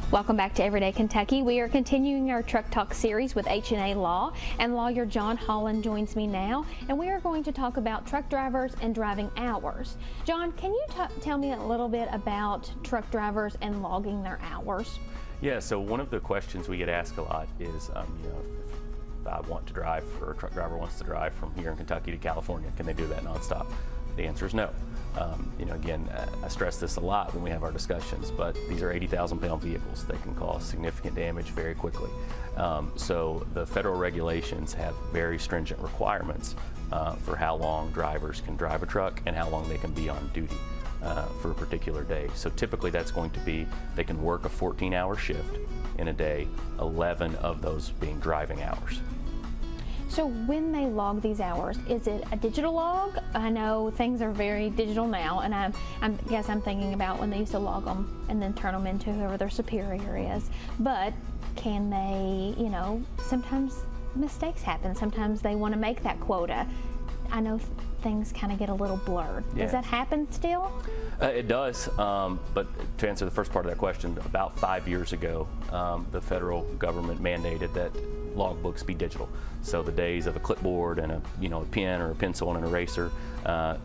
Welcome back to Everyday Kentucky. We are continuing our Truck Talk series with H&A Law, and lawyer John Hollan joins me now, and we are going to talk about truck drivers and driving hours. John, can you tell me a little bit about truck drivers and logging their hours? Yeah, so one of the questions we get asked a lot is, if I want to drive, or a truck driver wants to drive from here in Kentucky to California, can they do that nonstop? The answer is no. Again, I stress this a lot when we have our discussions, but these are 80,000-pound vehicles. They can cause significant damage very quickly. So the federal regulations have very stringent requirements for how long drivers can drive a truck and how long they can be on duty for a particular day. So typically that's going to be, they can work a 14-hour shift in a day, 11 of those being driving hours. So when they log these hours, is it a digital log? I know things are very digital now, and I guess I'm thinking about when they used to log them and then turn them into whoever their superior is. But can they, sometimes mistakes happen. Sometimes they want to make that quota. I know things kind of get a little blurred. Yeah. Does that happen still? It does, but to answer the first part of that question, about 5 years ago, the federal government mandated that logbooks be digital. So the days of a clipboard and a pen or a pencil and an eraser,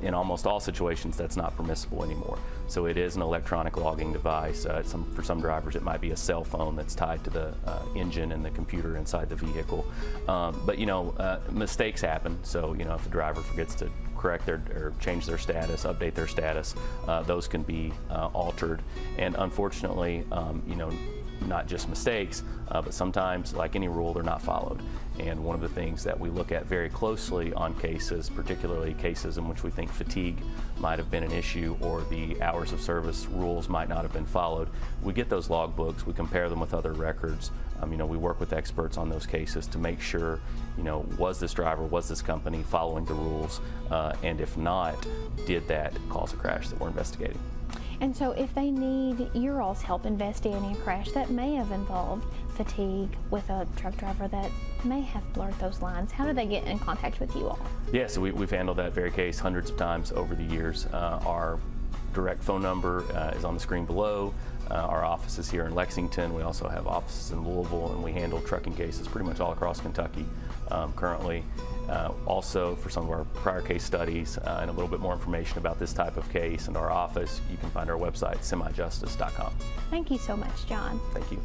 in almost all situations that's not permissible anymore. So it is an electronic logging device. For some drivers it might be a cell phone that's tied to the engine and the computer inside the vehicle. But mistakes happen. So if the driver forgets to correct or change their status, update their status, those can be altered. And unfortunately, not just mistakes, but sometimes, like any rule, they're not followed. And one of the things that we look at very closely on cases, particularly cases in which we think fatigue might have been an issue or the hours of service rules might not have been followed, we get those logbooks, we compare them with other records. We work with experts on those cases to make sure, was this driver, was this company following the rules, and if not, did that cause a crash that we're investigating. And so if they need your all's help investigating a crash that may have involved fatigue with a truck driver that may have blurred those lines, how do they get in contact with you all? Yeah, so we've handled that very case hundreds of times over the years. Our direct phone number is on the screen below. Our office is here in Lexington. We also have offices in Louisville, and we handle trucking cases pretty much all across Kentucky currently. Also, for some of our prior case studies and a little bit more information about this type of case and our office, you can find our website, semijustice.com. Thank you so much, John. Thank you.